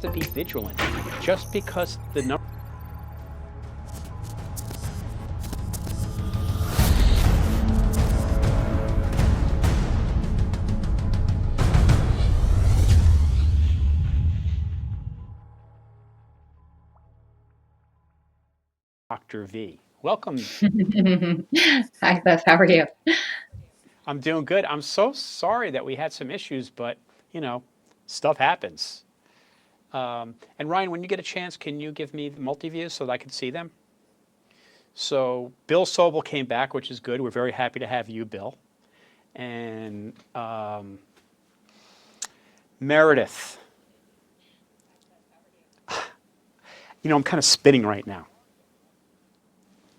to be vigilant. Just because the number Dr. V. Welcome. Hi, Beth. How are you? I'm doing good. I'm so sorry that we had some issues, but stuff happens. And Ryan, when you get a chance, can you give me the multi-views so that I can see them? So Bill Sobel came back, which is good. We're very happy to have you, Bill. And Meredith. I'm kind of spinning right now.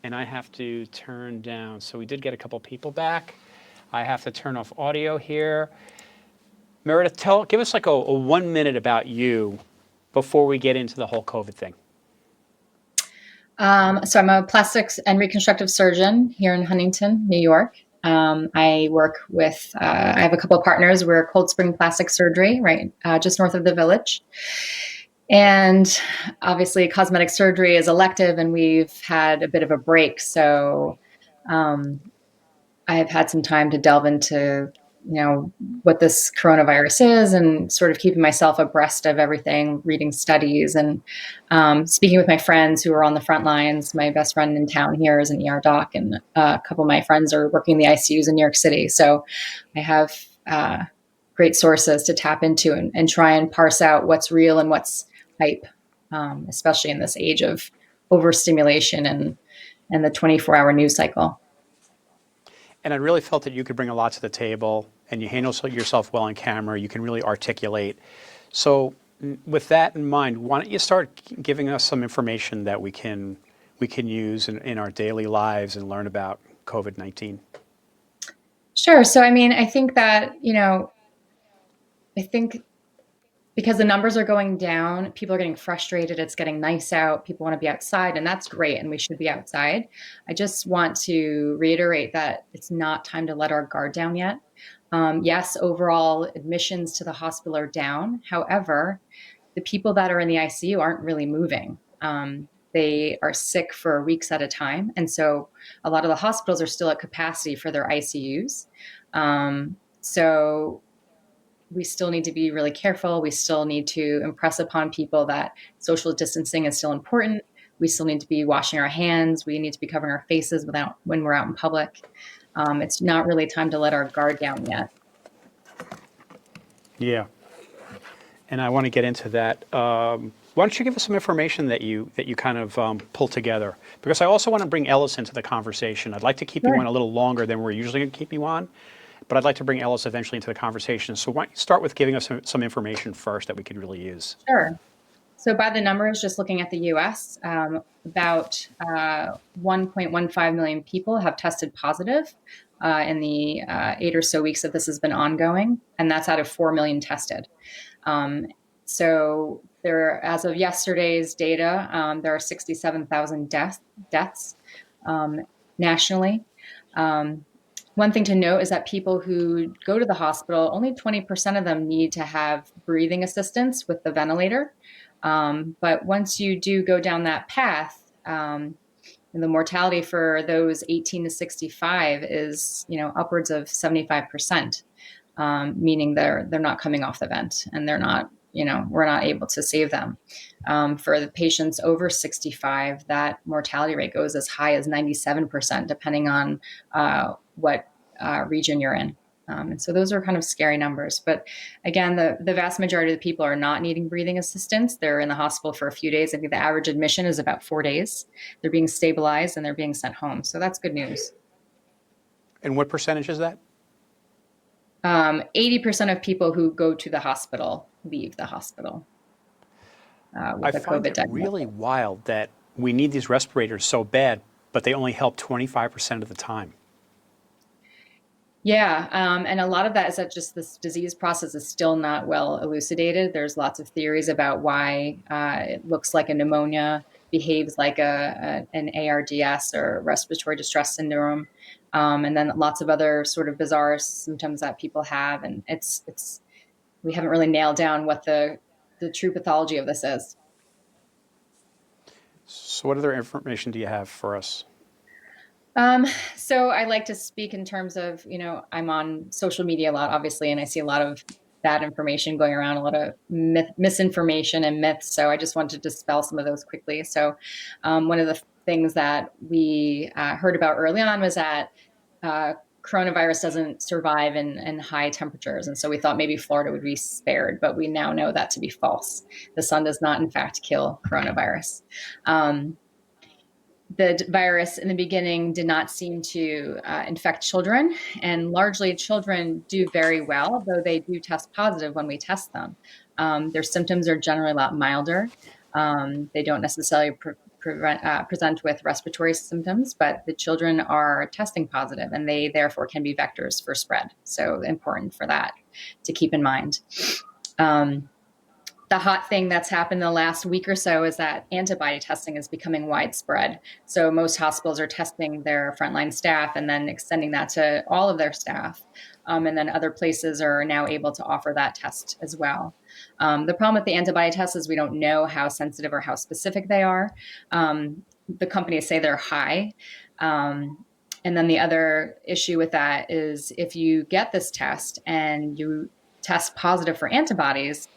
And I have to turn down. So we did get a couple people back. I have to turn off audio here. Meredith, give us like a 1 minute about you before we get into the whole COVID thing. So I'm a plastics and reconstructive surgeon here in Huntington, New York. I work with, I have a couple of partners. We're Cold Spring Plastic Surgery, right, just north of the Village. And obviously cosmetic surgery is elective and we've had a bit of a break. So I have had some time to delve into, what this coronavirus is and sort of keeping myself abreast of everything, reading studies and speaking with my friends who are on the front lines. My best friend in town here is an ER doc, and a couple of my friends are working in the ICUs in New York City. So I have great sources to tap into and try and parse out what's real and what's hype, especially in this age of overstimulation and the 24-hour news cycle. And I really felt that you could bring a lot to the table, and you handle yourself well on camera. You can really articulate. So with that in mind, why don't you start giving us some information that we can use in our daily lives and learn about COVID-19? Sure. So, I think that, because the numbers are going down, people are getting frustrated. It's getting nice out. People want to be outside, and that's great. And we should be outside. I just want to reiterate that it's not time to let our guard down yet. Yes, overall admissions to the hospital are down. However, the people that are in the ICU aren't really moving. They are sick for weeks at a time. And so a lot of the hospitals are still at capacity for their ICUs. So we still need to be really careful. We still need to impress upon people that social distancing is still important. We still need to be washing our hands. We need to be covering our faces when we're out in public. It's not really time to let our guard down yet. Yeah. And I want to get into that. Why don't you give us some information that you kind of pull together? Because I also want to bring Ellis into the conversation. I'd like to keep you on a little longer than we're usually going to keep you on, but I'd like to bring Ellis eventually into the conversation. So why don't you start with giving us some information first that we could really use? Sure. So by the numbers, just looking at the U.S., about 1.15 million people have tested positive in the 8 or so weeks that this has been ongoing, and that's out of 4 million tested. So there, as of yesterday's data, there are 67,000 deaths nationally. One thing to note is that people who go to the hospital, only 20% of them need to have breathing assistance with the ventilator. But once you do go down that path, the mortality for those 18 to 65 is, upwards of 75%, meaning they're not coming off the vent and they're not, we're not able to save them. For the patients over 65, that mortality rate goes as high as 97%, depending on what region you're in. And so those are kind of scary numbers. But again, the vast majority of the people are not needing breathing assistance. They're in the hospital for a few days. I think the average admission is about 4 days. They're being stabilized and they're being sent home. So that's good news. And what percentage is that? 80% of people who go to the hospital leave the hospital with a COVID diagnosis. Really wild that we need these respirators so bad, but they only help 25% of the time. Yeah, and a lot of that is that just this disease process is still not well elucidated. There's lots of theories about why it looks like a pneumonia, behaves like an ARDS or respiratory distress syndrome, and then lots of other sort of bizarre symptoms that people have. And we haven't really nailed down what the the true pathology of this is. So what other information do you have for us? Um, so I like to speak in terms of, I'm on social media a lot, obviously, and I see a lot of bad information going around, a lot of misinformation and myths. So I just wanted to dispel some of those quickly. So one of the things that we heard about early on was that uh, coronavirus doesn't survive in high temperatures. And so we thought maybe Florida would be spared, but we now know that to be false. The sun does not, in fact, kill coronavirus. Um, the virus in the beginning did not seem to infect children, and largely children do very well, though they do test positive when we test them. Their symptoms are generally a lot milder. They don't necessarily present with respiratory symptoms, but the children are testing positive, and they therefore can be vectors for spread. So important for that to keep in mind. The hot thing that's happened in the last week or so is that antibody testing is becoming widespread. So most hospitals are testing their frontline staff and then extending that to all of their staff. And then other places are now able to offer that test as well. The problem with the antibody tests is we don't know how sensitive or how specific they are. The companies say they're high. And then the other issue with that is if you get this test and you test positive for antibodies,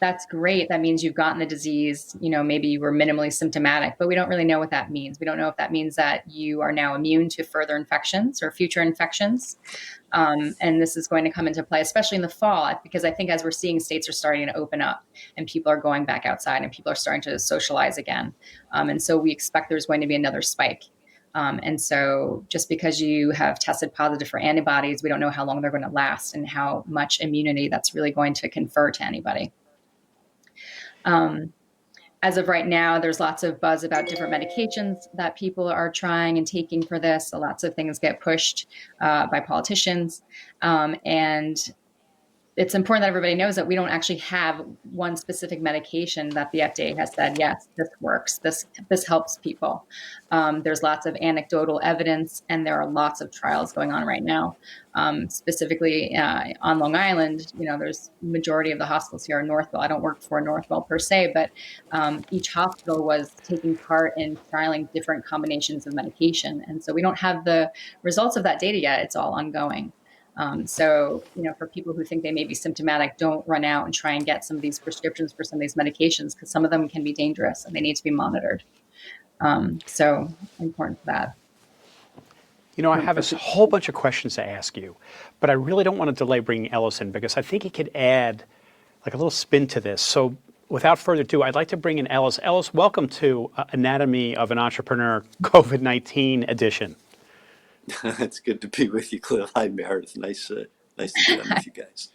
that's great. That means you've gotten the disease, maybe you were minimally symptomatic, but we don't really know what that means. We don't know if that means that you are now immune to further infections or future infections. And this is going to come into play, especially in the fall, because I think as we're seeing, states are starting to open up and people are going back outside and people are starting to socialize again. And so we expect there's going to be another spike. And so just because you have tested positive for antibodies, we don't know how long they're going to last and how much immunity that's really going to confer to anybody. As of right now, there's lots of buzz about different medications that people are trying and taking for this. So lots of things get pushed by politicians. And it's important that everybody knows that we don't actually have one specific medication that the FDA has said, yes, this works. This helps people. There's lots of anecdotal evidence, and there are lots of trials going on right now. Specifically on Long Island, there's majority of the hospitals here are Northwell. I don't work for Northwell per se, but each hospital was taking part in trialing different combinations of medication. And so we don't have the results of that data yet. It's all ongoing. So, for people who think they may be symptomatic, don't run out and try and get some of these prescriptions for some of these medications because some of them can be dangerous and they need to be monitored. So important for that. I have a whole bunch of questions to ask you, but I really don't want to delay bringing Ellis in because I think he could add like a little spin to this. So without further ado, I'd like to bring in Ellis. Ellis, welcome to Anatomy of an Entrepreneur COVID-19 edition. It's good to be with you, Cliff. Hi, Meredith. Nice to be on with you guys.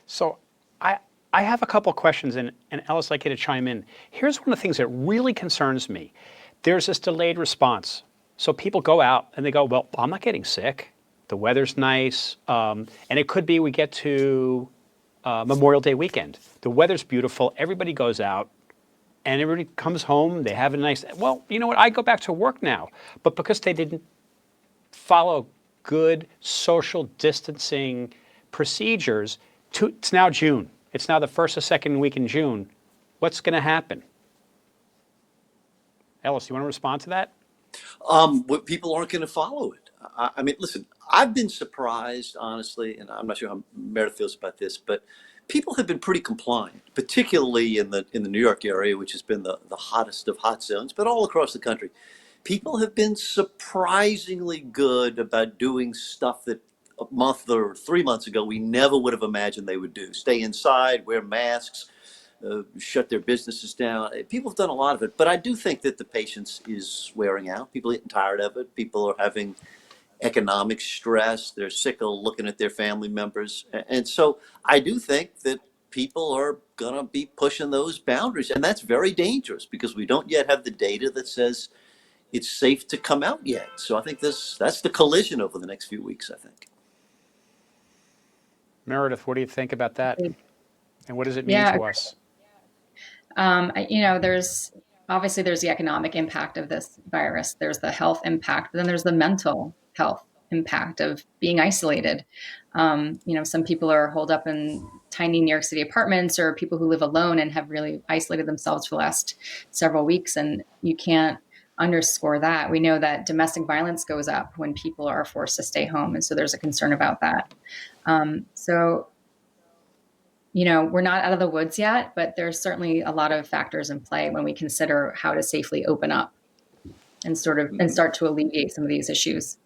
So I have a couple of questions, and Ellis, I'd like you to chime in. Here's one of the things that really concerns me. There's this delayed response. So people go out and they go, well, I'm not getting sick. The weather's nice. And it could be we get to Memorial Day weekend. The weather's beautiful. Everybody goes out. And everybody comes home, they have a nice, well, you know what, I go back to work now. But because they didn't follow good social distancing procedures, it's now June. It's now the first or second week in June. What's going to happen? Ellis, you want to respond to that? People aren't going to follow it. I mean, listen, I've been surprised, honestly, and I'm not sure how Meredith feels about this, but people have been pretty compliant, particularly in the New York area, which has been the hottest of hot zones, but all across the country. People have been surprisingly good about doing stuff that a month or 3 months ago we never would have imagined they would do. Stay inside, wear masks, shut their businesses down. People have done a lot of it, but I do think that the patience is wearing out. People are getting tired of it. People are having economic stress. They're sick of looking at their family members. And so I do think that people are going to be pushing those boundaries. And that's very dangerous because we don't yet have the data that says it's safe to come out yet. So I think that's the collision over the next few weeks, I think. Meredith, what do you think about that? And what does it mean Yeah. to us? There's obviously there's the economic impact of this virus. There's the health impact, but then there's the mental health impact of being isolated. Some people are holed up in tiny New York City apartments, or people who live alone and have really isolated themselves for the last several weeks. And you can't underscore that. We know that domestic violence goes up when people are forced to stay home. And so there's a concern about that. So, we're not out of the woods yet, but there's certainly a lot of factors in play when we consider how to safely open up and start to alleviate some of these issues.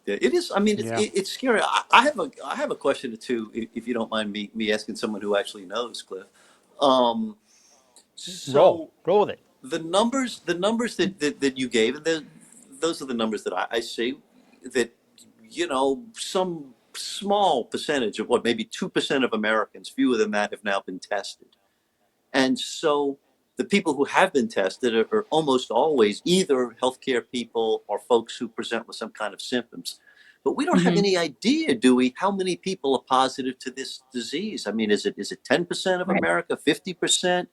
Yeah, it is. I mean, Yeah. it's scary. I have a question or two, if you don't mind me asking someone who actually knows, Cliff. Um, Roll. so Roll with it. the numbers that you gave, and those are the numbers that I see, that some small percentage of what, maybe 2% of Americans, fewer than that, have now been tested. And so the people who have been tested are almost always either healthcare people or folks who present with some kind of symptoms. But we don't have Hmm. any idea, do we, how many people are positive to this disease? I mean, is it 10% of Right. America, 50%?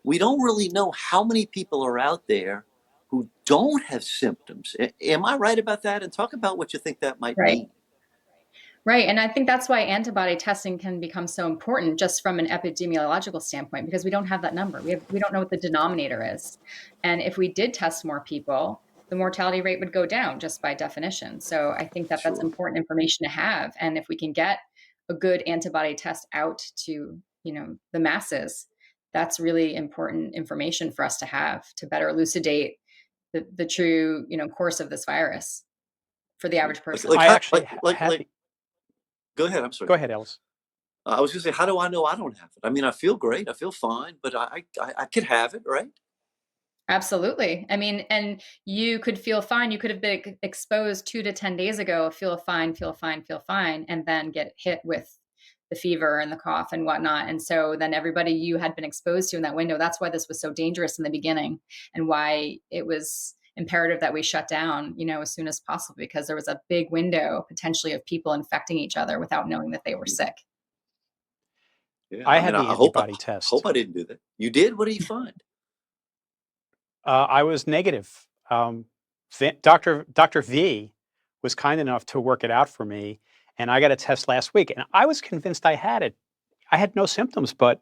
We don't really know how many people are out there who don't have symptoms. Am I right about that? And talk about what you think that might Right. mean. Right. And I think that's why antibody testing can become so important just from an epidemiological standpoint, because we don't have that number. We don't know what the denominator is. And if we did test more people, the mortality rate would go down just by definition. So I think that that's Sure. important information to have. And if we can get a good antibody test out to, the masses, that's really important information for us to have to better elucidate the true, course of this virus for the Sure. average Like, person. like, I how, actually had like, the. go ahead. I'm sorry. Go ahead, Ellis. I was going to say, how do I know I don't have it? I mean, I feel great. I feel fine, but I could have it, right? Absolutely. I mean, and you could feel fine. You could have been exposed 2 to 10 days ago, feel fine, feel fine, feel fine, and then get hit with the fever and the cough and whatnot. And so then everybody you had been exposed to in that window, that's why this was so dangerous in the beginning and why it was imperative that we shut down, as soon as possible, because there was a big window potentially of people infecting each other without knowing that they were sick. Yeah. I I mean, had I the hope I antibody hope test. I didn't do that. You did? What did you find? I was negative. Dr. V was kind enough to work it out for me, and I got a test last week, and I was convinced I had it. I had no symptoms, but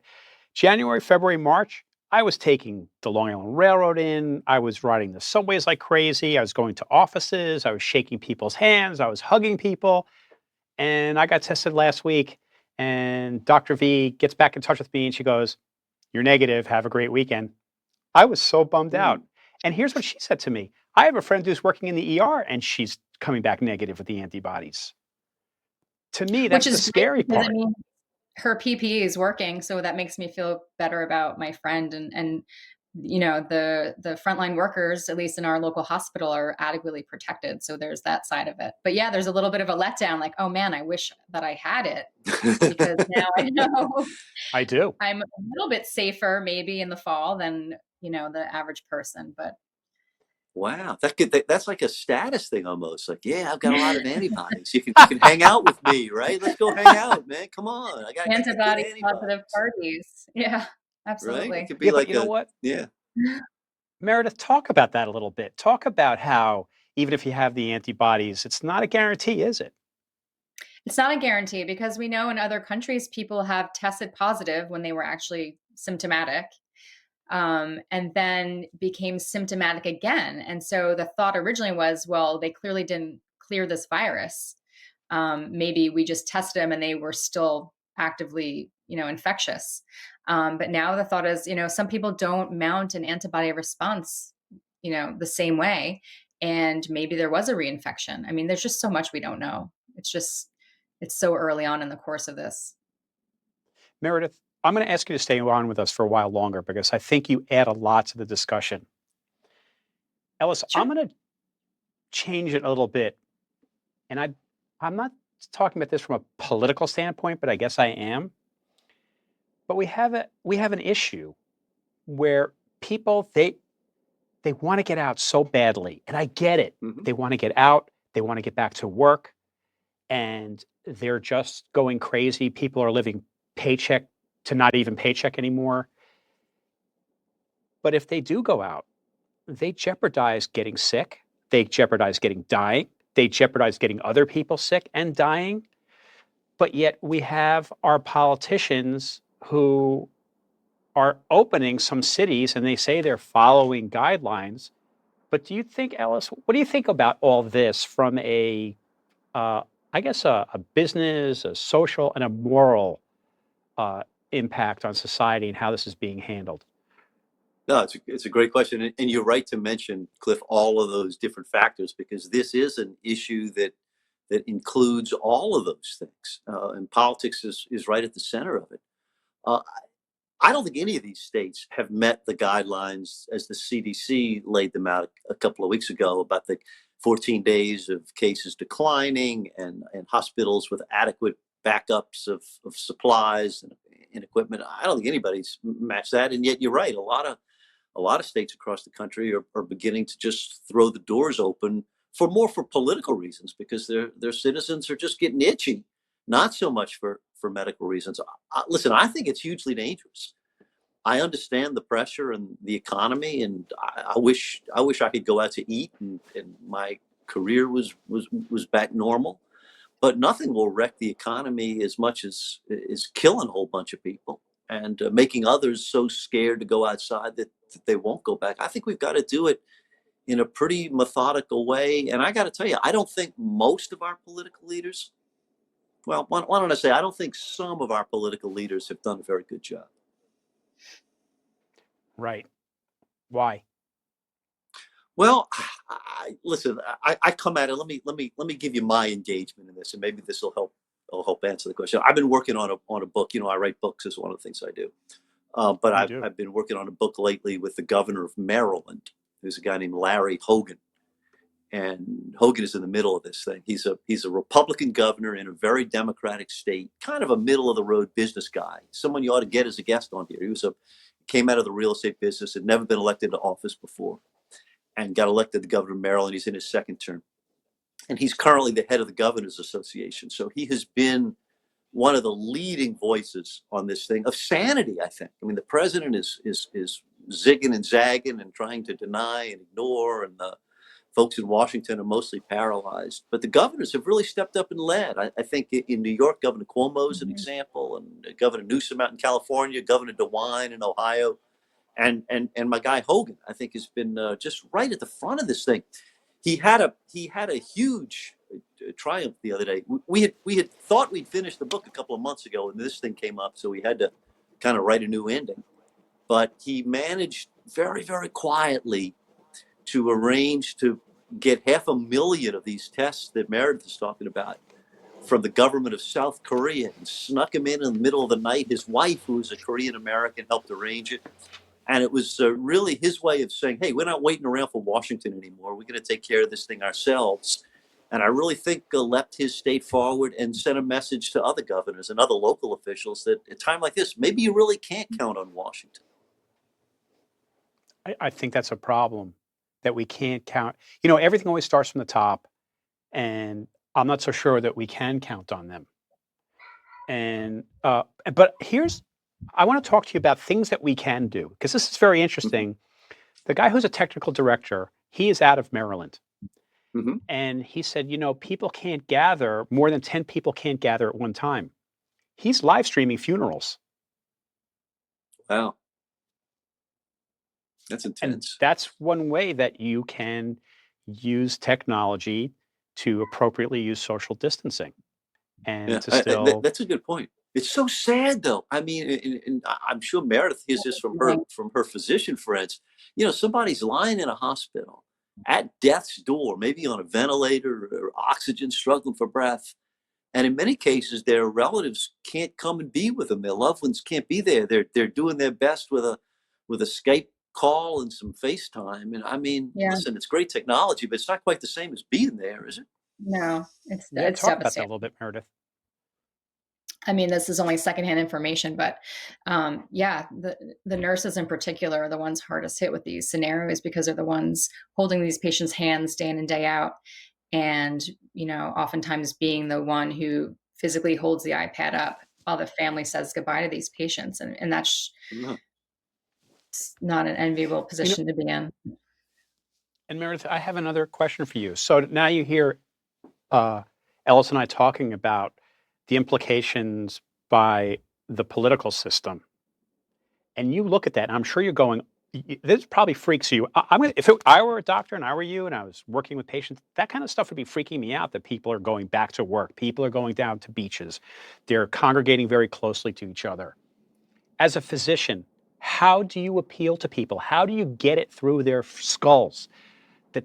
January, February, March, I was taking the Long Island Railroad in. I was riding the subways like crazy. I was going to offices. I was shaking people's hands. I was hugging people. And I got tested last week. And Dr. V gets back in touch with me and she goes, "You're negative. Have a great weekend." I was so bummed Hmm. out. And here's what she said to me. I have a friend who's working in the ER and she's coming back negative with the antibodies. To me, Which that's the is great scary because, I part. mean, her PPE is working, so that makes me feel better about my friend, and the frontline workers, at least in our local hospital, are adequately protected. So there's that side of it. But yeah, there's a little bit of a letdown, like, oh man, I wish that I had it, because now I know I do. I'm a little bit safer maybe in the fall than, the average person. But Wow, that's like a status thing almost. Like, yeah, I've got a lot of antibodies. You can hang out with me, right? Let's go hang out, man. Come on, I got the good antibody positive antibodies, parties. Yeah, right? It absolutely. could be Yeah, but like you know a what? yeah. Meredith, talk about that a little bit. Talk about how even if you have the antibodies, it's not a guarantee, is it? It's not a guarantee because we know in other countries people have tested positive when they were actually symptomatic, and then became symptomatic again. And so the thought originally was, well, they clearly didn't clear this virus. Maybe we just tested them and they were still actively, infectious. But now the thought is, some people don't mount an antibody response, the same way. And maybe there was a reinfection. I mean, there's just so much we don't know. It's so early on in the course of this. Meredith, I'm going to ask you to stay on with us for a while longer because I think you add a lot to the discussion. Ellis, Sure. I'm going to change it a little bit. And I'm not talking about this from a political standpoint, but I guess I am. But we have an issue where people they want to get out so badly. And I get it. Hmm. They want to get out, they want to get back to work, and they're just going crazy. People are living paycheck to not even paycheck anymore. But if they do go out, they jeopardize getting sick. They jeopardize getting dying. they jeopardize getting other people sick and dying. But yet we have our politicians who are opening some cities and they say they're following guidelines. But do you think, Ellis, what do you think about all this from uh, I guess, a business, a social, and a moral uh, impact on society and how this is being handled? No, it's a great question, and you're right to mention, Cliff, all of those different factors because this is an issue that includes all of those things, and politics is right at the center of it. Uh, I don't think any of these states have met the guidelines as the CDC laid them out a couple of weeks ago about the 14 days of cases declining and hospitals with adequate backups of supplies and equipment. I don't think anybody's matched that, and yet you're right. A lot of states across the country are beginning to just throw the doors open for political reasons because their citizens are just getting itchy, not so much for medical reasons. Listen, I think it's hugely dangerous. I understand the pressure and the economy, and I wish I could go out to eat and my career was back normal. But nothing will wreck the economy as much as is killing a whole bunch of people and making others so scared to go outside that they won't go back. I think we've got to do it in a pretty methodical way. And I got to tell you, I don't think most of our political leaders, well, why don't I say, I don't think some of our political leaders have done a very good job. Right. Why? Well, listen. I come at it. Let me give you my engagement in this, and maybe this will help answer the question. I've been working on a book. I write books is one of the things I do. But You I've do. I've been working on a book lately with the governor of Maryland. There's a guy named Larry Hogan, and Hogan is in the middle of this thing. He's a Republican governor in a very Democratic state, kind of a middle of the road business guy. Someone you ought to get as a guest on here. Came out of the real estate business, had never been elected to office before, and got elected the governor of Maryland. He's in his second term, and he's currently the head of the Governors Association. So he has been one of the leading voices on this thing of sanity. I think. I mean, the president is zigging and zagging and trying to deny and ignore, and the folks in Washington are mostly paralyzed. But the governors have really stepped up and led. I think in New York, Governor Cuomo is an example, and Governor Newsom out in California, Governor DeWine in Ohio, and my guy Hogan, I think, has been just right at the front of this thing. He had a huge triumph the other day. We had thought we'd finished the book a couple of months ago, and this thing came up, so we had to kind of write a new ending. But he managed very, very quietly to arrange to get 500,000 of these tests that Meredith is talking about from the government of South Korea and snuck him in the middle of the night. His wife, who is a Korean American, helped arrange it. And it was really his way of saying, hey, we're not waiting around for Washington anymore. We're going to take care of this thing ourselves. And I really think leapt his state forward and sent a message to other governors and other local officials that at a time like this, maybe you really can't count on Washington. I think that's a problem that we can't count. Everything always starts from the top, and I'm not so sure that we can count on them. And but I want to talk to you about things that we can do because this is very interesting. The guy who's a technical director, he is out of Maryland, Mm-hmm. and he said, people can't gather more than 10 people can't gather at one time. He's live streaming funerals, Wow, that's and intense. that's one way that you can use technology to appropriately use social distancing and Yeah, to still. that's a good point. It's so sad, though. I mean, and I'm sure Meredith hears this from her physician friends. Somebody's lying in a hospital at death's door, maybe on a ventilator or oxygen, struggling for breath. And in many cases, their relatives can't come and be with them. Their loved ones can't be there. They're doing their best with a Skype call and some FaceTime. And I mean, Yeah, listen, it's great technology, but it's not quite the same as being there, is it? no, it's Yeah, it's talk about that a devastating. little bit, Meredith. I mean, this is only secondhand information, but yeah, the nurses in particular are the ones hardest hit with these scenarios because they're the ones holding these patients' hands day in and day out, and oftentimes being the one who physically holds the iPad up while the family says goodbye to these patients, and that's No. not an enviable You know, position to be in. and Meredith, I have another question for you. So now you hear uh, Ellis and I talking about the implications by the political system, and you look at that, and I'm sure you're going, this probably freaks you. If I were a doctor and I were you and I was working with patients, that kind of stuff would be freaking me out that people are going back to work. People are going down to beaches. They're congregating very closely to each other. As a physician, how do you appeal to people? How do you get it through their skulls that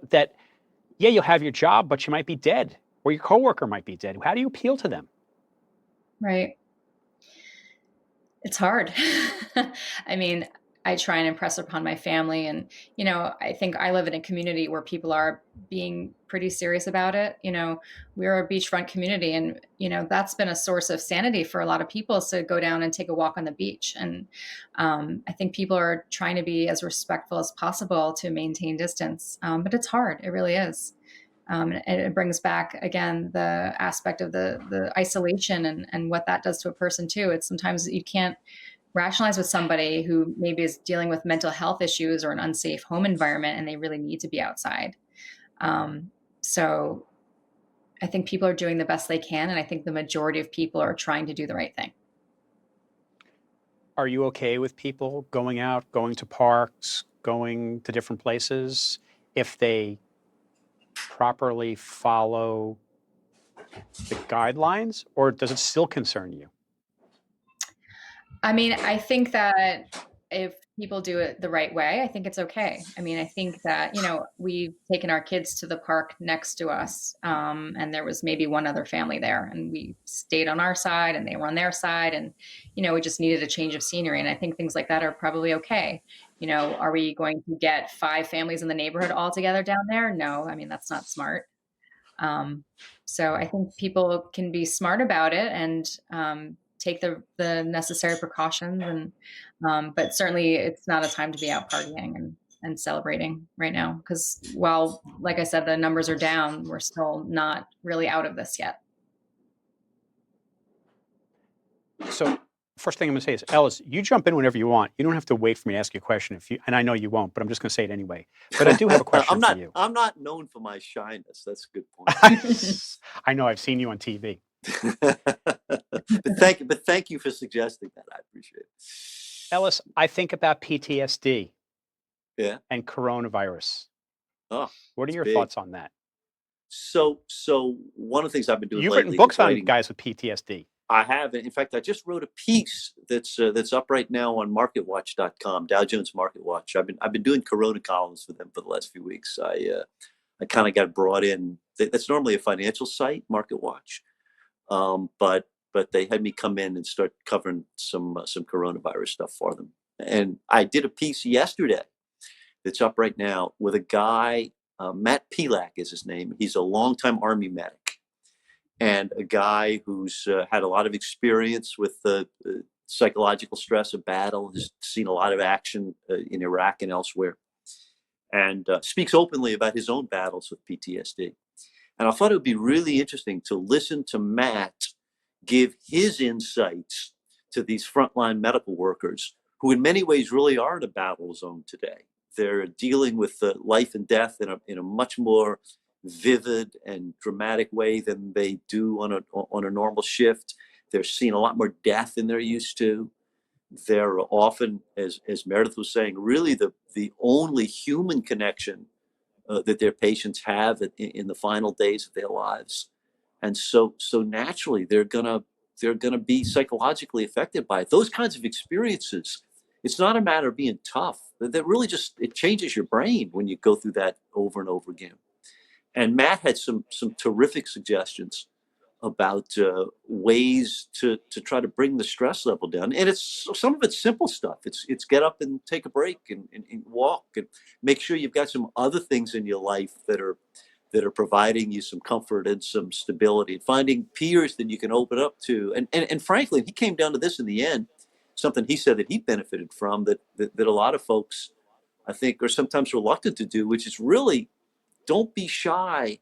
that yeah, you'll have your job, but you might be dead, or your coworker might be dead. How do you appeal to them? Right. It's hard. I mean, I try and impress upon my family, and I think I live in a community where people are being pretty serious about it. We're a beachfront community, and that's been a source of sanity for a lot of people, is to go down and take a walk on the beach. And I think people are trying to be as respectful as possible to maintain distance, but it's hard. It really is. And it brings back again the aspect of the isolation, and what that does to a person too. It's sometimes you can't rationalize with somebody who maybe is dealing with mental health issues or an unsafe home environment, and they really need to be outside. So I think people are doing the best they can, and I think the majority of people are trying to do the right thing. Are you okay with people going out, going to parks, going to different places if they properly follow the guidelines, or does it still concern you? I mean, I think that if people do it the right way, I think it's okay. I mean, I think that, we've taken our kids to the park next to us, and there was maybe one other family there, and we stayed on our side and they were on their side. And, we just needed a change of scenery. And I think things like that are probably okay. Are we going to get 5 families in the neighborhood all together down there? No, I mean, that's not smart. Um, so I think people can be smart about it, and take the necessary precautions. And but certainly, it's not a time to be out partying and celebrating right now, because while, like I said, the numbers are down, we're still not really out of this yet. So, first thing I'm going to say is, Ellis, you jump in whenever you want. You don't have to wait for me to ask you a question. And I know you won't, but I'm just going to say it anyway. But I do have a question for you. I'm not known for my shyness. That's a good point. I know, I've seen you on TV. But thank you for suggesting that. I appreciate it. Ellis, I think about PTSD. Yeah. And coronavirus. Oh, what are your big. thoughts on that? So one of the things I've been doing You've lately, written books on guys with PTSD. I have. In fact, I just wrote a piece that's up right now on MarketWatch.com, Dow Jones Market Watch. I've been doing Corona columns for them for the last few weeks. I kind of got brought in. That's normally a financial site, Market Watch, but they had me come in and start covering some coronavirus stuff for them. And I did a piece yesterday that's up right now with a guy, Matt Pelak is his name. He's a longtime Army medic, and a guy who's had a lot of experience with the psychological stress of battle, has seen a lot of action in Iraq and elsewhere, and speaks openly about his own battles with PTSD. And I thought it would be really interesting to listen to Matt give his insights to these frontline medical workers, who in many ways really are in a battle zone today. They're dealing with life and death in a much more vivid and dramatic way than they do on a normal shift. They're seeing a lot more death than they're used to. They're often, as Meredith was saying, really the only human connection that their patients have in the final days of their lives. And so naturally they're gonna be psychologically affected by it. Those kinds of experiences, it's not a matter of being tough. That really just, it changes your brain when you go through that over and over again. And Matt had some terrific suggestions about ways to try to bring the stress level down. And it's some of it's simple stuff. It's get up and take a break and walk, and make sure you've got some other things in your life that are providing you some comfort and some stability, finding peers that you can open up to. And frankly, he came down to this in the end, something he said that he benefited from, that a lot of folks, I think, are sometimes reluctant to do, which is really, don't be shy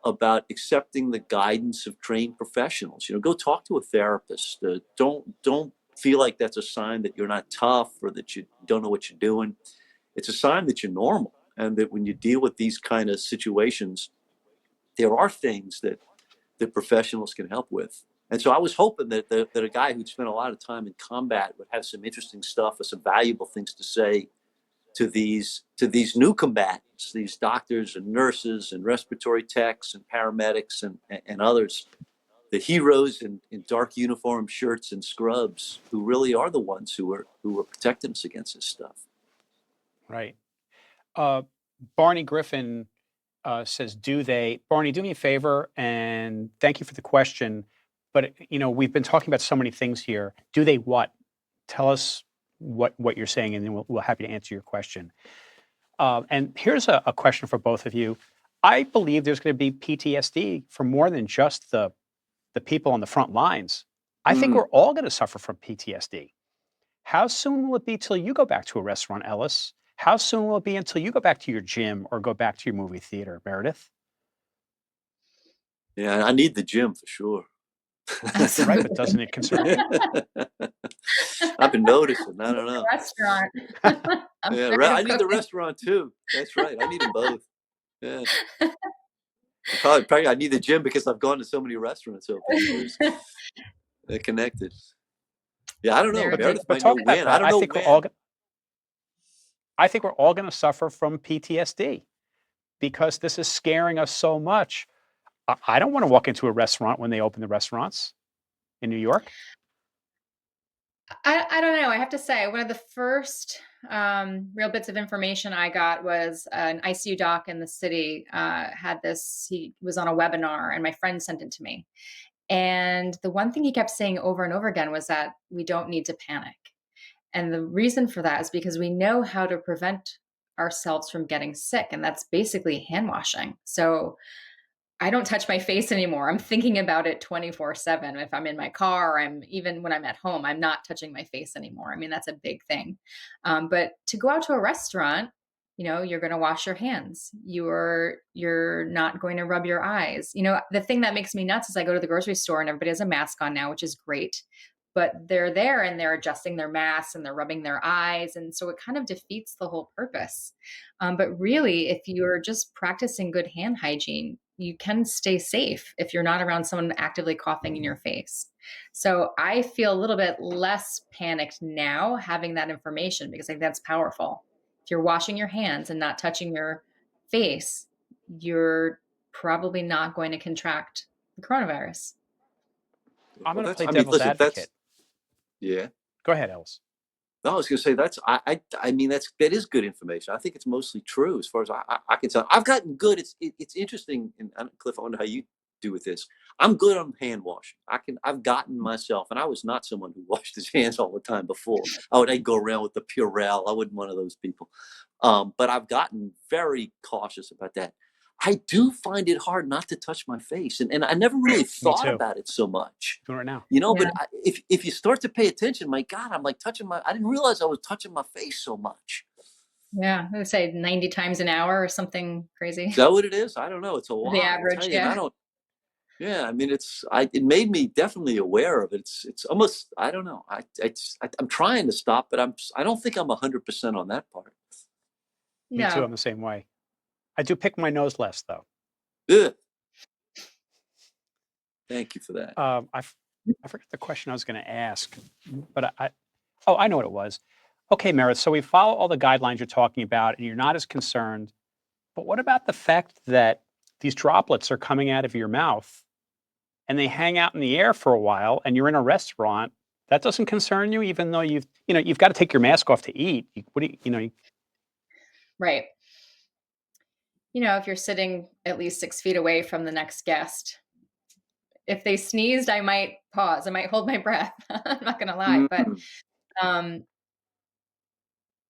about accepting the guidance of trained professionals. Go talk to a therapist. Don't feel like that's a sign that you're not tough or that you don't know what you're doing. It's a sign that you're normal, and that when you deal with these kind of situations, there are things that professionals can help with. And so I was hoping that a guy who'd spent a lot of time in combat would have some interesting stuff or some valuable things to say to these new combatants, these doctors and nurses and respiratory techs and paramedics and others, the heroes in dark uniform shirts and scrubs, who really are the ones who are protecting us against this stuff. Right. Uh, Barney Griffin says, Barney, do me a favor, and thank you for the question. But, we've been talking about so many things here. Do they what? Tell us what you're saying, and then we'll happy to answer your question. And here's a question for both of you. I believe there's going to be PTSD for more than just the people on the front lines. I think we're all going to suffer from PTSD. How soon will it be till you go back to a restaurant, Ellis? How soon will it be until you go back to your gym or go back to your movie theater, Meredith? Yeah, I need the gym for sure. Right, but doesn't it concern you? I've been noticing. I don't know. Restaurant. Yeah, I need the restaurant too. That's right. I need them both. Yeah. Probably I need the gym because I've gone to so many restaurants over the years. They're connected. Yeah, I don't know. Meredith might know when. I don't know when. I think we're all going to suffer from PTSD because this is scaring us so much. I don't want to walk into a restaurant when they open the restaurants in New York. I don't know. I have to say, one of the first real bits of information I got was an ICU doc in the city had this. He was on a webinar, and my friend sent it to me. And the one thing he kept saying over and over again was that we don't need to panic. And the reason for that is because we know how to prevent ourselves from getting sick, and that's basically hand washing. So I don't touch my face anymore. I'm thinking about it 24/7. If I'm in my car, even when I'm at home, I'm not touching my face anymore. I mean, that's a big thing. But to go out to a restaurant, you're going to wash your hands. You're not going to rub your eyes. The thing that makes me nuts is I go to the grocery store and everybody has a mask on now, which is great. But they're there and they're adjusting their masks and they're rubbing their eyes. And so it kind of defeats the whole purpose. But really, if you're just practicing good hand hygiene, you can stay safe if you're not around someone actively coughing in your face. So I feel a little bit less panicked now having that information because I think that's powerful. If you're washing your hands and not touching your face, you're probably not going to contract the coronavirus. I'm going to play devil's advocate. Yeah. Go ahead, Ellis. No, I was going to say I mean that is good information. I think it's mostly true as far as I can tell. I've gotten good. It's interesting, and Cliff, I wonder how you do with this. I'm good on hand washing. I've gotten myself, and I was not someone who washed his hands all the time before. I'd go around with the Purell. I wasn't one of those people. But I've gotten very cautious about that. I do find it hard not to touch my face, and I never really thought about it so much. Doing it now, But if you start to pay attention, my God, I'm like touching I didn't realize I was touching my face so much. Yeah, I would say 90 times an hour or something crazy. Is that what it is? I don't know. It's a lot. The average, yeah. Yeah, I mean, it made me definitely aware of it. It's almost, I don't know. I'm trying to stop, but I don't think I'm 100% on that part. Me too. I'm the same way. I do pick my nose less, though. Good. Thank you for that. I forgot the question I was going to ask, but I know what it was. Okay, Meredith, so we follow all the guidelines you're talking about, and you're not as concerned. But what about the fact that these droplets are coming out of your mouth, and they hang out in the air for a while, and you're in a restaurant? That doesn't concern you, even though you've got to take your mask off to eat. Right. If you're sitting at least 6 feet away from the next guest, if they sneezed, I might pause. I might hold my breath. I'm not going to lie, but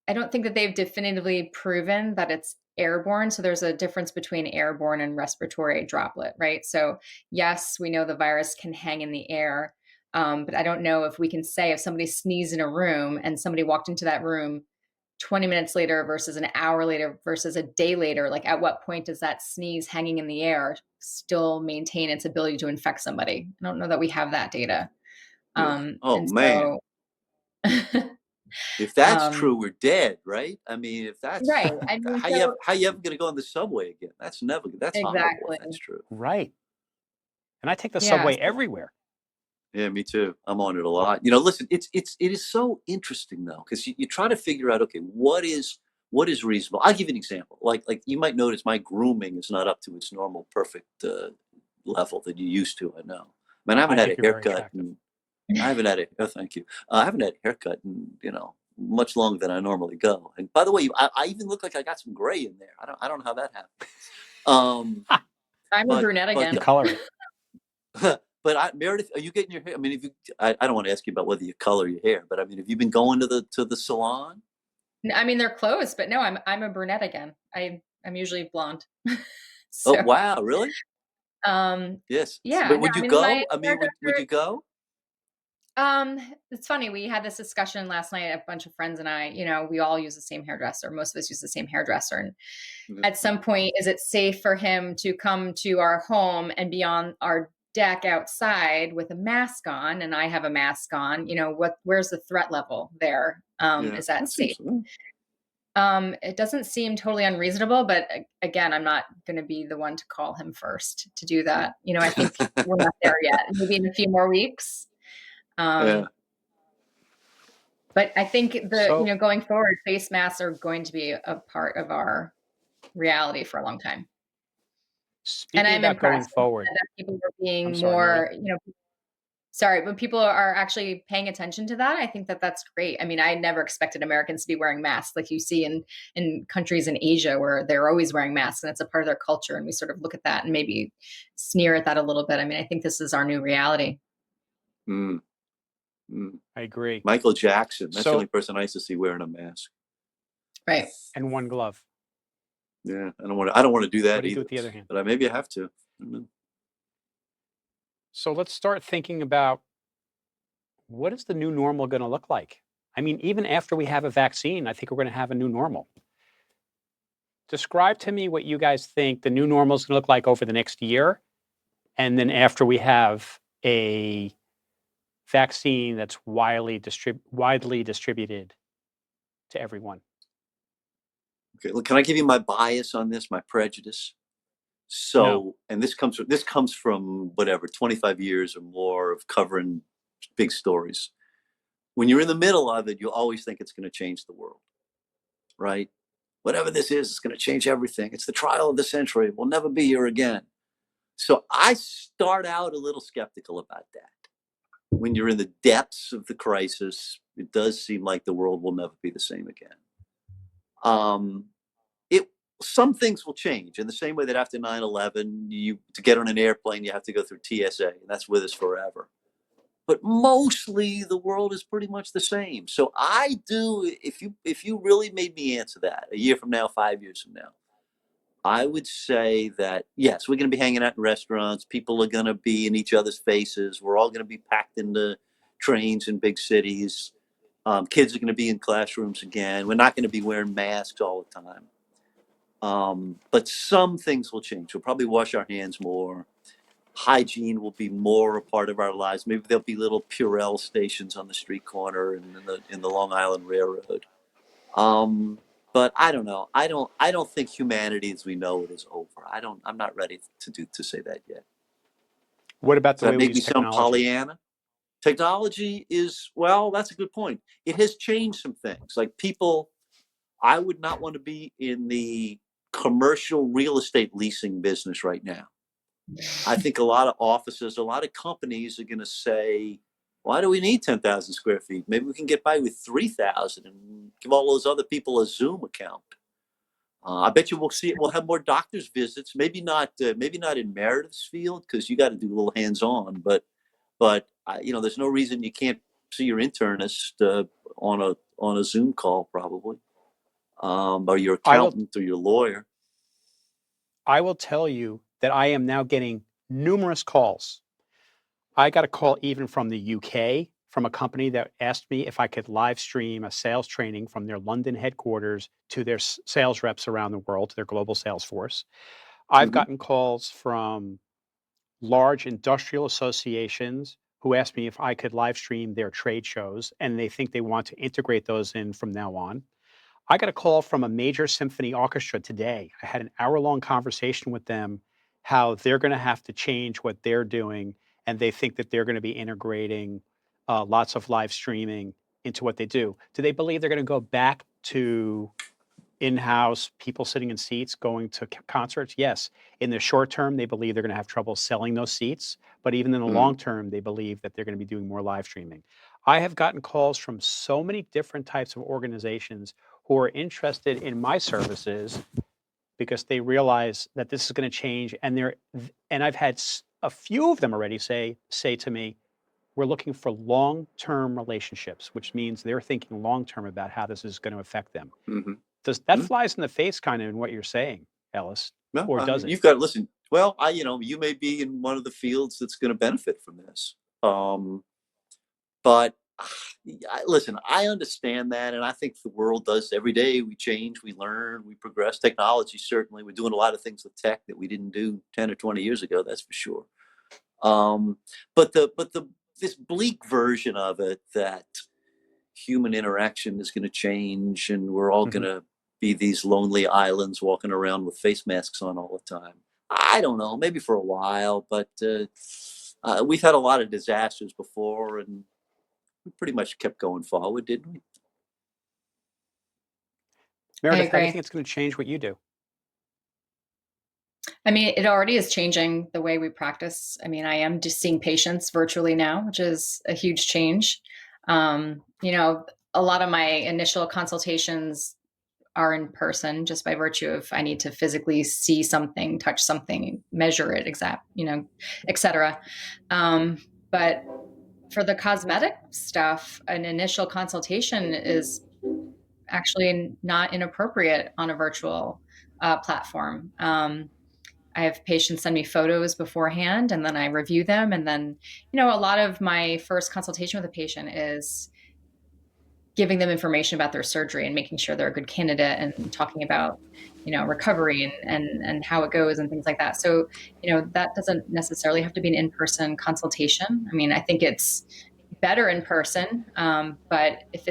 I don't think that they've definitively proven that it's airborne. So there's a difference between airborne and respiratory droplet, right? So yes, we know the virus can hang in the air, but I don't know if we can say if somebody sneezed in a room and somebody walked into that room 20 minutes later versus an hour later versus a day later, like at what point does that sneeze hanging in the air still maintain its ability to infect somebody? I don't know that we have that data. Oh, man. If that's Um, true, we're dead, right? I mean, if that's right. I mean, how you ever going to go on the subway again? That's horrible if exactly. that's true. Right. And I take the Yeah. subway everywhere. Yeah, me too. I'm on it a lot. Listen, it is so interesting though, because you try to figure out, okay, what is reasonable. I'll give you an example. Like you might notice my grooming is not up to its normal perfect level that you used to. I know. Man, I I haven't had a think you're very haircut, attractive. and I haven't had a. Oh, thank you. I haven't had a haircut in much longer than I normally go. And by the way, I even look like I got some gray in there. I don't know how that happened. Um, I'm a but brunette but You again. color it. but Meredith, are you getting your hair? I mean, if you, I don't want to ask you about whether you color your hair, but I mean, have you been going to the salon? I mean, they're closed, but no, I'm a brunette again. I'm usually blonde. Oh So, wow, really? um, Yes. yeah, But no, would I you mean, my go? I mean, would hairdresser. you go? Um, it's funny. We had this discussion last night. A bunch of friends and I, we all use the same hairdresser. Most of us use the same hairdresser. And at some point, is it safe for him to come to our home and be on our deck outside with a mask on? And I have a mask on. Where's the threat level there? Yeah, Is that that safe? seems. It doesn't seem totally unreasonable, but again, I'm not going to be the one to call him first to do that. I think we're not there yet. Maybe in a few more weeks. Yeah. Um, but I think So going forward, face masks are going to be a part of our reality for a long time. And speaking I'm about going impressed forward, that people are I'm being sorry, Meredith. more, sorry, when people are actually paying attention to that, I think that that's great. I mean, I never expected Americans to be wearing masks like you see in countries in Asia where they're always wearing masks and it's a part of their culture. And we sort of look at that and maybe sneer at that a little bit. I mean, I think this is our new reality. Mm, mm. I agree. Michael Jackson. That's the only So, person I used to see wearing a mask. Right. and one glove. Yeah, I don't want to do What that do you do either. with the other hand? But maybe I have to. I don't know. So let's start thinking about what is the new normal going to look like? I mean, even after we have a vaccine, I think we're going to have a new normal. Describe to me what you guys think the new normal is going to look like over the next year. And then after we have a vaccine that's widely distributed to everyone. Okay, look, can I give you my bias on this, my prejudice? No. So, and this comes from whatever 25 years or more of covering big stories. When you're in the middle of it, you always think it's going to change the world, right? Whatever this is, it's going to change everything. It's the trial of the century. We'll never be here again. So I start out a little skeptical about that. When you're in the depths of the crisis, it does seem like the world will never be the same again. Um, it Some things will change in the same way that after 9/11, you to get on an airplane you have to go through TSA, and that's with us forever. But mostly the world is pretty much the same. So I do, if you really made me answer that a year from now, 5 years from now, I would say that yes, we're going to be hanging out in restaurants. People are going to be in each other's faces. We're all going to be packed into trains in big cities. Kids are going to be in classrooms again. We're not going to be wearing masks all the time. But some things will change. We'll probably wash our hands more. Hygiene will be more a part of our lives. Maybe there'll be little Purell stations on the street corner and in the Long Island Railroad. Um, but I don't know. I don't think humanity as we know it is over. I'm not ready to say that yet. What about Does the way that we make me use sound technology? Pollyanna? Technology is, well, that's a good point. It has changed some things. Like people, I would not want to be in the commercial real estate leasing business right now. I think a lot of offices, a lot of companies are going to say, why do we need 10,000 square feet? Maybe we can get by with 3,000 and give all those other people a Zoom account. I bet you we'll have more doctor's visits. Maybe not in Meredith's field because you got to do a little hands on. But there's no reason you can't see your internist on a Zoom call probably, or your I will accountant or your lawyer. I will tell you that I am now getting numerous calls. I got a call even from the UK from a company that asked me if I could live stream a sales training from their London headquarters to their sales reps around the world, to their global sales force. I've Hmm. gotten calls from large industrial associations who asked me if I could live stream their trade shows, and they think they want to integrate those in from now on. I got a call from a major symphony orchestra today. I had an hour-long conversation with them, how they're going to have to change what they're doing, and they think that they're going to be integrating lots of live streaming into what they do. Do they believe they're going to go back to in-house people sitting in seats going to concerts? Yes. In the short term, they believe they're going to have trouble selling those seats, but even in the Mm, long term, they believe that they're going to be doing more live streaming. I have gotten calls from so many different types of organizations who are interested in my services because they realize that this is going to change, and I've had a few of them already say to me, we're looking for long-term relationships, which means they're thinking long-term about how this is going to affect them. mhm, Does that mm. flies in the face kind of in what you're saying, Ellis, No, or does it? you've got to listen. Well, you may be in one of the fields that's going to benefit from this. But listen, I understand that, and I think the world does. Every day we change, we learn, we progress. Technology, certainly, we're doing a lot of things with tech that we didn't do 10 or 20 years ago. That's for sure. Um, but the this bleak version of it, that human interaction is going to change, and we're all going Mhm. to be these lonely islands walking around with face masks on all the time. I don't know, maybe for a while, but we've had a lot of disasters before, and we pretty much kept going forward, didn't we? I Meredith, how do you agree. think it's going to change what you do? I mean, it already is changing the way we practice. I mean, I am just seeing patients virtually now, which is a huge change. You know, a lot of my initial consultations are in person just by virtue of I need to physically see something, touch something, measure it, et cetera. But for the cosmetic stuff, an initial consultation is actually not inappropriate on a virtual platform. I have patients send me photos beforehand and then I review them. And then, a lot of my first consultation with a patient is giving them information about their surgery and making sure they're a good candidate and talking about, recovery and how it goes and things like that. So, that doesn't necessarily have to be an in-person consultation. I mean, I think it's better in person, but if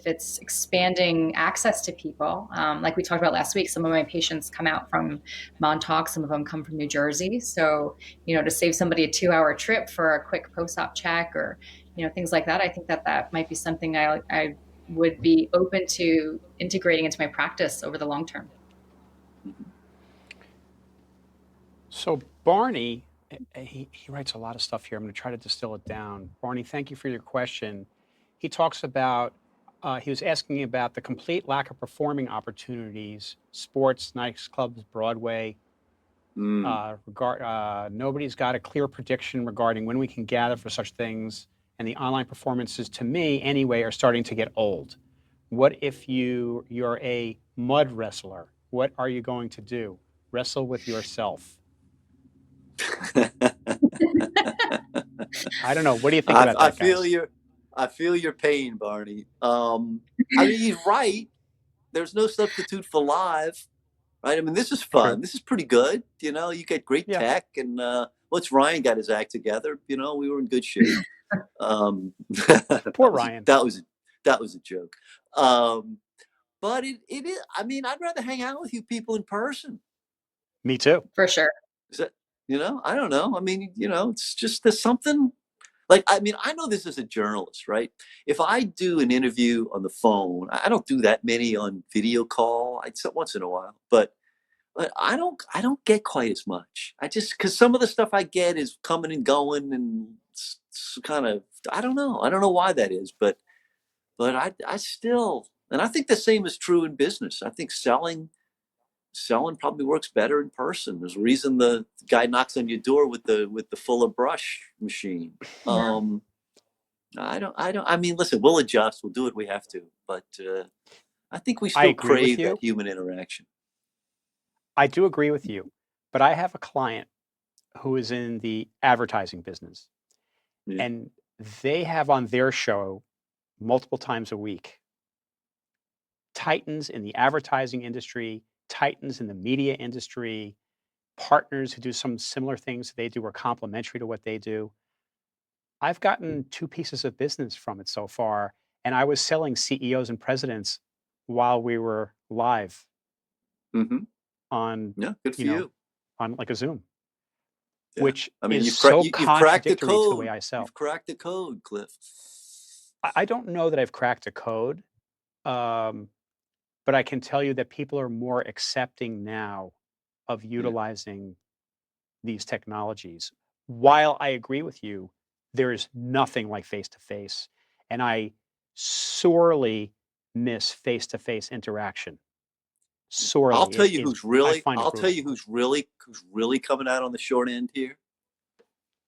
it's expanding access to people, like we talked about last week, some of my patients come out from Montauk, some of them come from New Jersey. So, to save somebody a 2-hour trip for a quick post-op check or, things like that, I think that might be something I would be open to integrating into my practice over the long term. Mhm. So Barney, he writes a lot of stuff here. I'm going to try to distill it down. Barney, thank you for your question. He talks about, he was asking about the complete lack of performing opportunities, sports, nightclubs, Broadway. Mm. Nobody's got a clear prediction regarding when we can gather for such things, and the online performances, to me anyway, are starting to get old. What if you're a mud wrestler? What are you going to do? Wrestle with yourself. I don't know. What do you think I, about I that, feel guys? your I feel your pain, Barney. I mean, he's right. There's no substitute for live, right? I mean, this is True. fun. This is pretty good. You get great Yeah. tech, and once Ryan got his act together, we were in good shape. Poor Ryan. That was a joke. Um, but it is. I mean, I'd rather hang out with you people in person. Me too. For sure. Is that I don't know. I mean, it's just there's something. Like, I mean, I know this as a journalist, right? If I do an interview on the phone, I don't do that many on video call. I once in a while, but I don't get quite as much. I just because some of the stuff I get is coming and going, and it's kind of I don't know why that is, but I still, and I think the same is true in business. I think selling probably works better in person. There's a reason the guy knocks on your door with the fuller brush machine. Yeah. I mean, listen, we'll adjust. We'll do what we have to, but I think we I still agree with crave that you. human interaction. I do agree with you. But I have a client who is in the advertising business, Yeah. and they have on their show multiple times a week titans in the advertising industry, titans in the media industry, partners who do some similar things they do are complementary to what they do. I've gotten 2 pieces of business from it so far, and I was selling CEOs and presidents while we were live Hmm. on, Yeah, good you for know, you. on like a Zoom, Yeah. which I mean, is so you've cracked the contradictory to the way code. I sell. You've cracked the code, Cliff. I don't know that I've cracked a code, um, but I can tell you that people are more accepting now of Yeah. utilizing these technologies. While I agree with you, there is nothing like face to face, and I sorely miss face to face interaction. I'll Sorely, tell it you is. who's I really, find it I'll tell brutal. you who's really coming out on the short end here.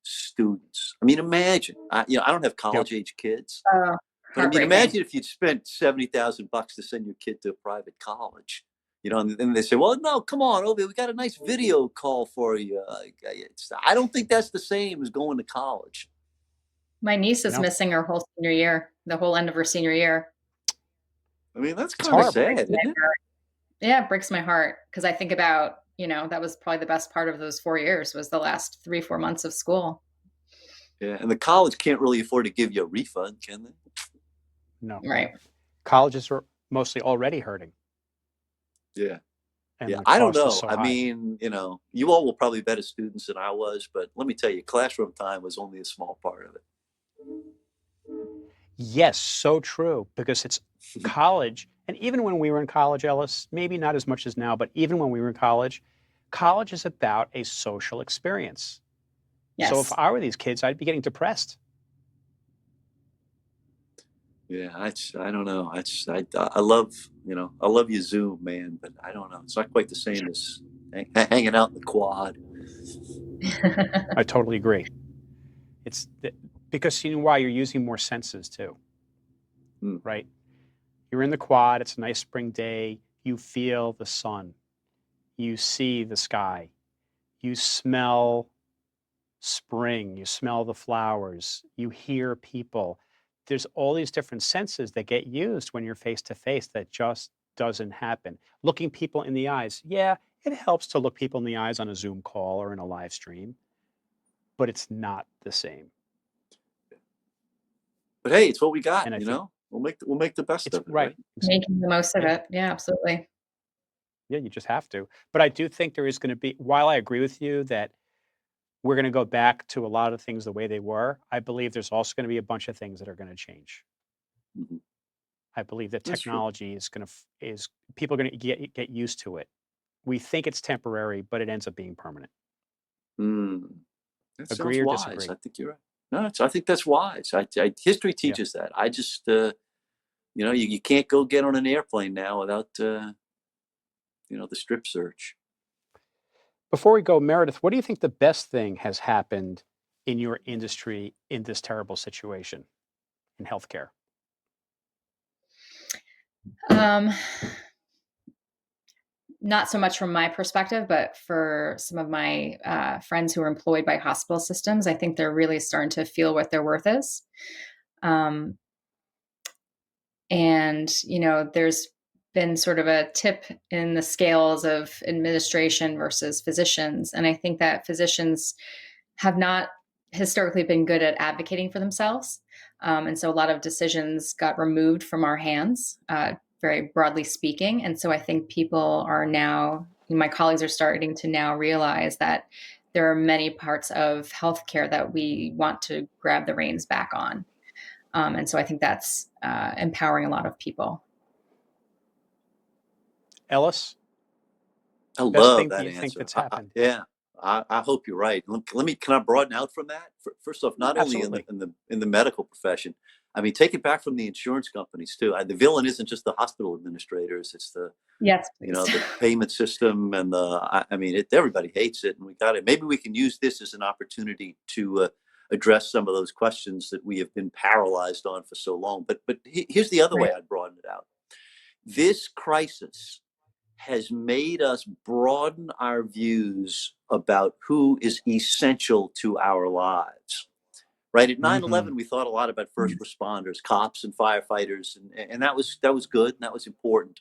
Students. I mean, imagine. I don't have Yep. college age kids, Oh, but I mean, heartbreaking. imagine if you'd spent $70,000 to send your kid to a private college. And they say, "Well, no, come on, Obi, we got a nice video call for you." I don't think that's the same as going to college. My niece is No, missing her whole senior year, the whole end of her senior year. I mean, that's it's kind of horrible. Breaks sad, my isn't it? heart. Yeah, it breaks my heart because I think about, that was probably the best part of those 4 years was the last 3, 4 months of school. Yeah, and the college can't really afford to give you a refund, can they? No. Right. Colleges are mostly already hurting, Yeah. and Yeah, the I don't cost is know. so I high. mean, you all were probably better students than I was, but let me tell you, classroom time was only a small part of it. Yes, so true, because it's college, and even when we were in college, Ellis, maybe not as much as now, but even when we were in college is about a social experience. So if Yes. I were these kids, I'd be getting depressed. Yeah, I don't know. I love you Zoom, man, but I don't know. It's not quite the same as hanging out in the quad. I totally agree. It's because you know why you're using more senses too, Hmm. right? You're in the quad, it's a nice spring day, you feel the sun, you see the sky, you smell spring, you smell the flowers, you hear people. There's all these different senses that get used when you're face to face that just doesn't happen. Looking people in the eyes, yeah, it helps to look people in the eyes on a Zoom call or in a live stream, but it's not the same. But hey, it's what we got, And I you think know? We'll make the best it's of it, right. right? Making the most of Yeah. it. Yeah, absolutely. Yeah, you just have to. But I do think there is going to be, while I agree with you that we're going to go back to a lot of things the way they were, I believe there's also going to be a bunch of things that are going to change. Mhm. I believe that That's true. technology is going to, is people are going to get used to it. We think it's temporary, but it ends up being permanent. Mm, that Agree sounds or wise. disagree? I think you're right. No, I think that's wise. History Yeah. teaches that. I just, you can't go get on an airplane now without, the strip search. Before we go, Meredith, what do you think the best thing has happened in your industry in this terrible situation in healthcare? Um, Not so much from my perspective, but for some of my friends who are employed by hospital systems, I think they're really starting to feel what their worth is. Um, and, there's been sort of a tip in the scales of administration versus physicians. And I think that physicians have not historically been good at advocating for themselves. And so a lot of decisions got removed from our hands, very broadly speaking. And so I think people are now, my colleagues are starting to now realize that there are many parts of healthcare that we want to grab the reins back on. And so I think that's empowering a lot of people. Ellis, I best love thing that you think answer. that's happened? Yeah, I hope you're right. Can I broaden out from that? First off, not only in the Absolutely. in the in the medical profession, I mean, take it back from the insurance companies too. The villain isn't just the hospital administrators; it's Yes, please. the payment system and I mean, everybody hates it, and we got it. Maybe we can use this as an opportunity to address some of those questions that we have been paralyzed on for so long. But here's the other Right. way I'd broaden it out. This crisis has made us broaden our views about who is essential to our lives. Right at 9/11, Hmm. we thought a lot about first responders, cops and firefighters, and that was good and that was important.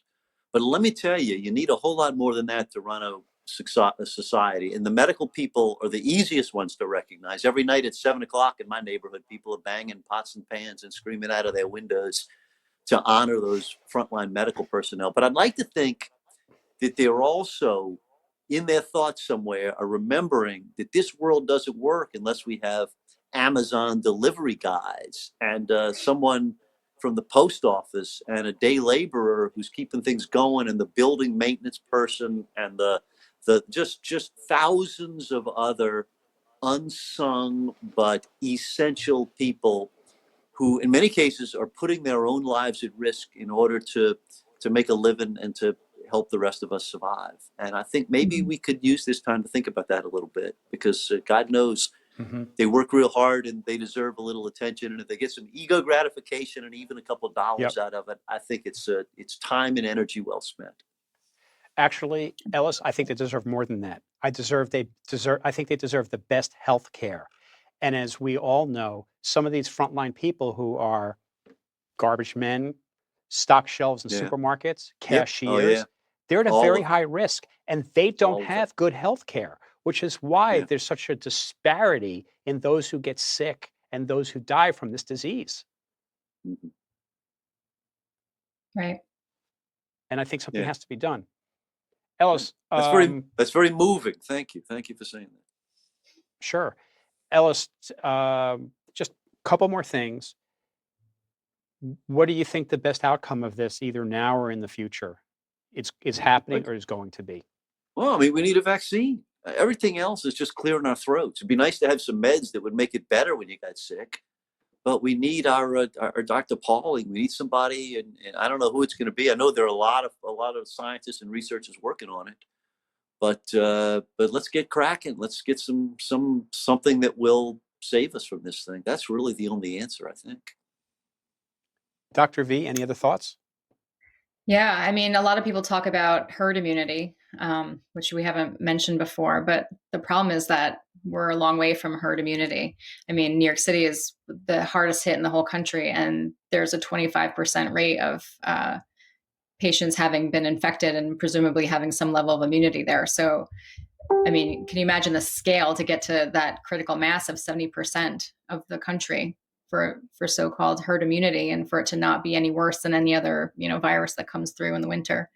But let me tell you, you need a whole lot more than that to run society. And the medical people are the easiest ones to recognize. Every night at 7 o'clock in my neighborhood, people are banging pots and pans and screaming out of their windows to honor those frontline medical personnel. But I'd like to think that they're also, in their thoughts somewhere, are remembering that this world doesn't work unless we have Amazon delivery guys and someone from the post office and a day laborer who's keeping things going, and the building maintenance person, and the just thousands of other unsung but essential people who in many cases are putting their own lives at risk in order to make a living and to help the rest of us survive. And I think maybe we could use this time to think about that a little bit, because God knows they work real hard and they deserve a little attention. And if they get some ego gratification and even a couple of dollars Yep. out of it, I think it's time and energy well spent. Actually, Ellis, I think they deserve more than that. I think they deserve the best health care. And as we all know, some of these frontline people who are garbage men, stock shelves in Yeah. supermarkets, Yep. Oh, yeah. cashiers, they're at a All very of high risk, and they don't All of have good health care, which is why Yeah. there's such a disparity in those who get sick and those who die from this disease. Mhm. Right. And I think something Yeah. has to be done. Ellis, That's very moving. Thank you. Thank you for saying that. sure. Ellis, just a couple more things. What do you think the best outcome of this, either now or in the future, is happening Like, or is going to be? well, I mean, we need a vaccine. Everything else is just clearing our throats. It'd be nice to have some meds that would make it better when you got sick. But we need our Dr. Pauling. We need somebody, and I don't know who it's going to be. I know there are a lot of scientists and researchers working on it. But let's get cracking. Let's get something that will save us from this thing. That's really the only answer, I think. Dr. V, any other thoughts? Yeah, I mean, a lot of people talk about herd immunity, which we haven't mentioned before, but the problem is that we're a long way from herd immunity. I mean, New York City is the hardest hit in the whole country, and there's a 25% rate of patients having been infected and presumably having some level of immunity there. So, I mean, can you imagine the scale to get to that critical mass of 70% of the country for so-called herd immunity, and for it to not be any worse than any other, virus that comes through in the winter?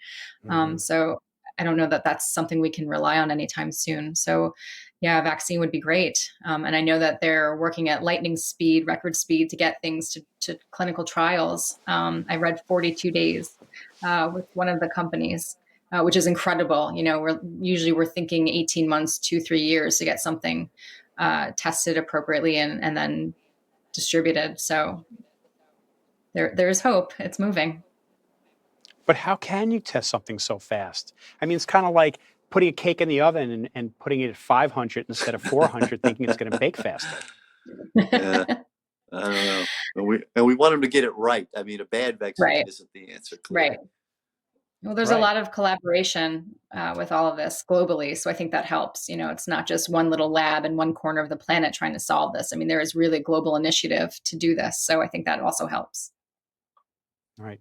So I don't know that that's something we can rely on anytime soon. So yeah, a vaccine would be great. And I know that they're working at lightning speed, record speed, to get things to clinical trials. I read 42 days with one of the companies, which is incredible. We're thinking 18 months, 2-3 years to get something tested appropriately and then distributed. So there's hope. It's moving. But how can you test something so fast? I mean, it's kind of like putting a cake in the oven and putting it at 500 instead of 400, thinking it's going to bake faster. Yeah, I don't know. And we want them to get it right. I mean, a bad vaccine Right. isn't the answer, clearly. Right. Well, there's a Right. lot of collaboration with all of this globally. So I think that helps. It's not just one little lab in one corner of the planet trying to solve this. I mean, there is really a global initiative to do this. So I think that also helps. Right.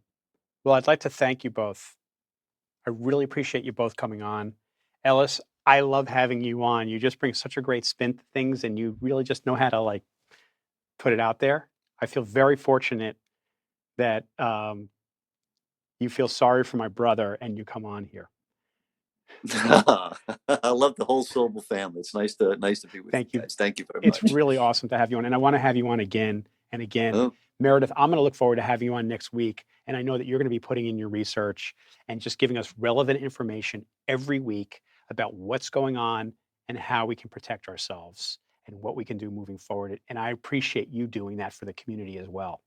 Well, I'd like to thank you both. I really appreciate you both coming on. Ellis, I love having you on. You just bring such a great spin to things, and you really just know how to put it out there. I feel very fortunate that you feel sorry for my brother and you come on here. I love the whole Sobel family. It's nice to be with Thank you you. guys. Thank you very It's much. really awesome to have you on, and I want to have you on again and again. Oh, Meredith, I'm going to look forward to having you on next week, and I know that you're going to be putting in your research and just giving us relevant information every week about what's going on and how we can protect ourselves and what we can do moving forward. And I appreciate you doing that for the community as well.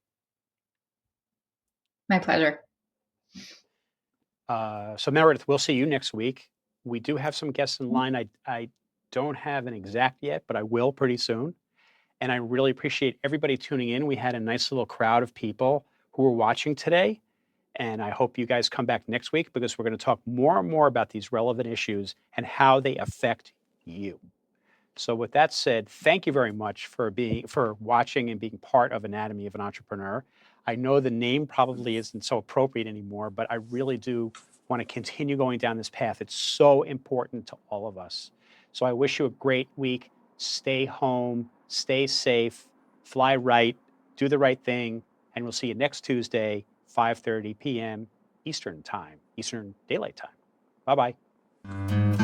My pleasure. So Meredith, we'll see you next week. We do have some guests in line. I don't have an exact yet, but I will pretty soon. And I really appreciate everybody tuning in. We had a nice little crowd of people who were watching today. And I hope you guys come back next week, because we're going to talk more and more about these relevant issues and how they affect you. So with that said, thank you very much for watching and being part of Anatomy of an Entrepreneur. I know the name probably isn't so appropriate anymore, but I really do want to continue going down this path. It's so important to all of us. So I wish you a great week. Stay home, stay safe, fly right, do the right thing, and we'll see you next Tuesday, 5:30 p.m. Eastern Time, Eastern Daylight Time. Bye-bye.